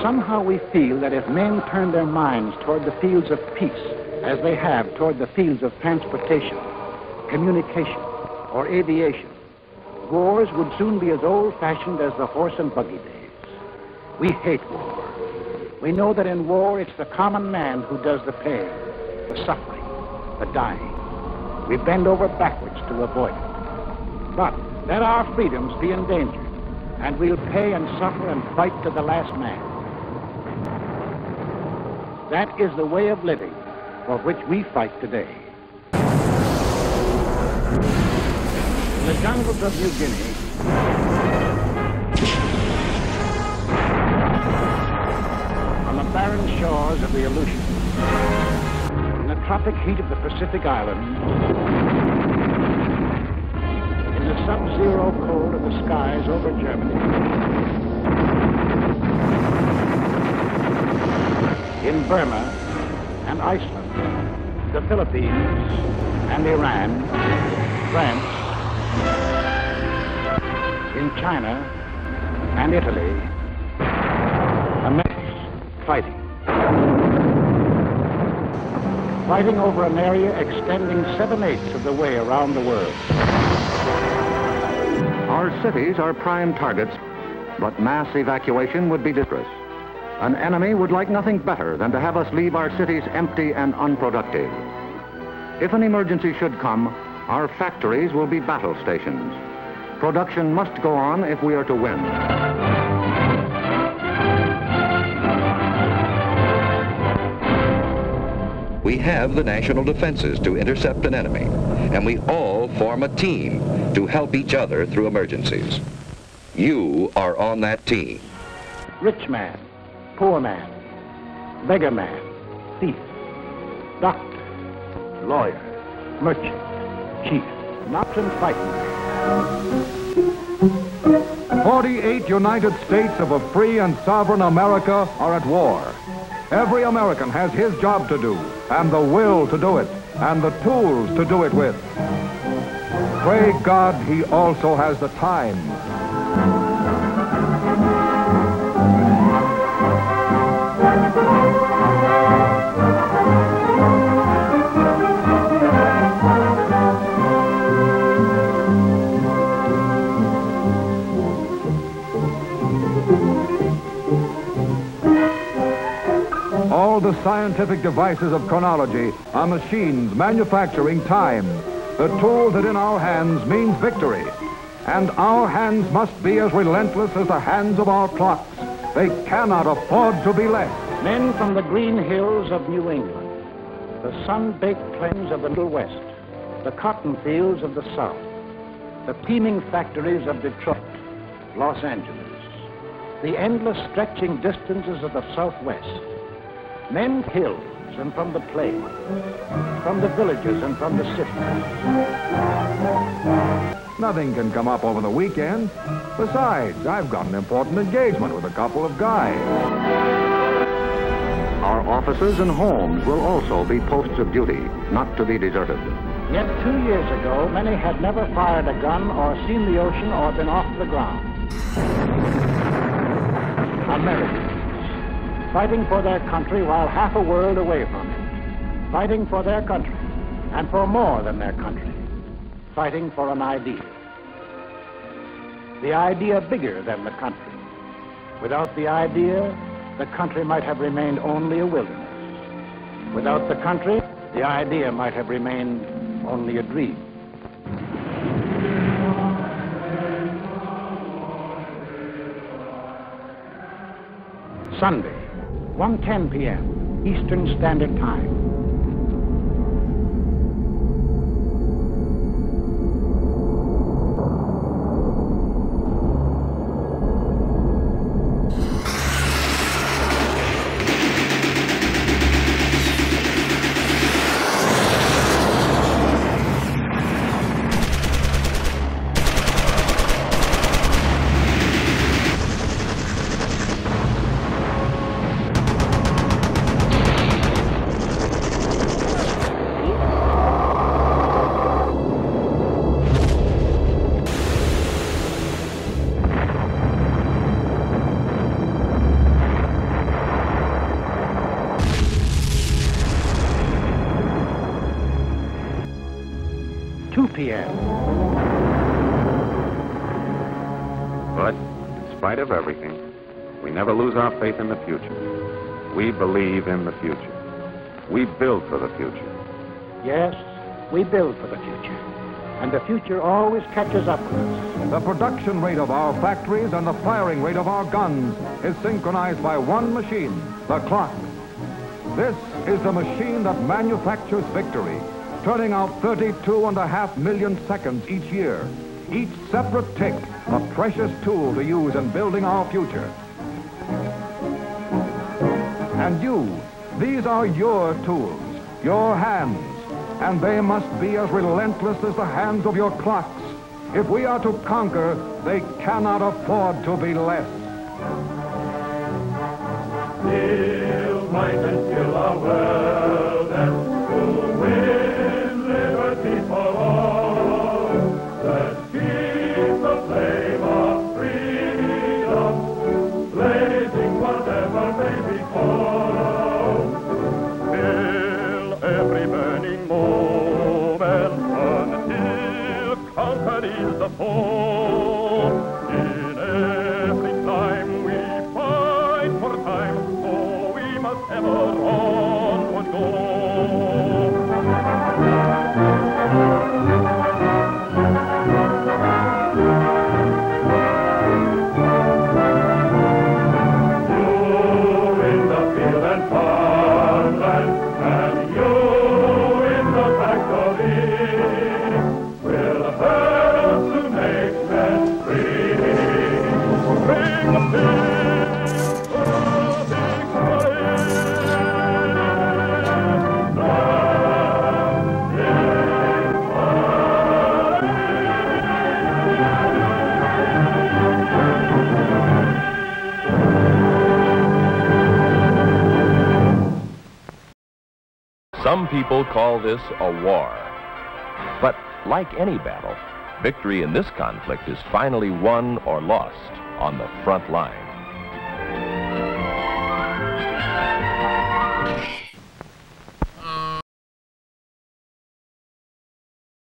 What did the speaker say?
somehow we feel that if men turn their minds toward the fields of peace, as they have toward the fields of transportation, communication, or aviation, wars would soon be as old-fashioned as the horse and buggy days. We hate war. We know that in war it's the common man who does the pain, the suffering, the dying. We bend over backwards to avoid it. But let our freedoms be endangered, and we'll pay and suffer and fight to the last man. That is the way of living for which we fight today. In the jungles of New Guinea, on the barren shores of the Aleutian, in the tropic heat of the Pacific Islands, in the sub-zero cold of the skies over Germany, in Burma and Iceland, the Philippines and Iran, France, in China and Italy, Americans fighting. Fighting over an area extending 7/8 of the way around the world. Our cities are prime targets, but mass evacuation would be disastrous. An enemy would like nothing better than to have us leave our cities empty and unproductive. If an emergency should come, our factories will be battle stations. Production must go on if we are to win. We have the national defenses to intercept an enemy, and we all form a team to help each other through emergencies. You are on that team. Rich man, poor man, beggar man, thief, doctor, lawyer, merchant, chief, not and fighting man. 48 United States of a free and sovereign America are at war. Every American has his job to do, and the will to do it, and the tools to do it with. Pray God he also has the time. All the scientific devices of chronology are machines manufacturing time. The tool that in our hands means victory. And our hands must be as relentless as the hands of our clocks. They cannot afford to be less. Men from the green hills of New England, the sun-baked plains of the Middle West, the cotton fields of the South, the teeming factories of Detroit, Los Angeles, the endless stretching distances of the Southwest, men hills and from the plains, from the villages and from the cities. Nothing can come up over the weekend. Besides, I've got an important engagement with a couple of guys. Our offices and homes will also be posts of duty, not to be deserted. Yet 2 years ago, many had never fired a gun or seen the ocean or been off the ground. Americans, fighting for their country while half a world away from it, fighting for their country, and for more than their country, fighting for an idea. The idea bigger than the country. Without the idea, the country might have remained only a wilderness. Without the country, the idea might have remained only a dream. Sunday, 1:10 p.m., Eastern Standard Time. p.m. But, in spite of everything, we never lose our faith in the future. We believe in the future. We build for the future. Yes, we build for the future. And the future always catches up with us. The production rate of our factories and the firing rate of our guns is synchronized by one machine, the clock. This is the machine that manufactures victory, turning out 32.5 million seconds each year. Each separate tick, a precious tool to use in building our future. And you, these are your tools, your hands, and they must be as relentless as the hands of your clocks. If we are to conquer, they cannot afford to be less. Still might and still our world, and to win liberty for all. Let's keep the flame of freedom blazing whatever may befall. Fill every burning moment until conquered is the foe. In every time we fight for time, oh, we must ever onward go. You in the field and farmland, and you in the factory, will hurt us to make men free. Bring the peace, Some people call this a war. But like any battle, victory in this conflict is finally won or lost on the front line.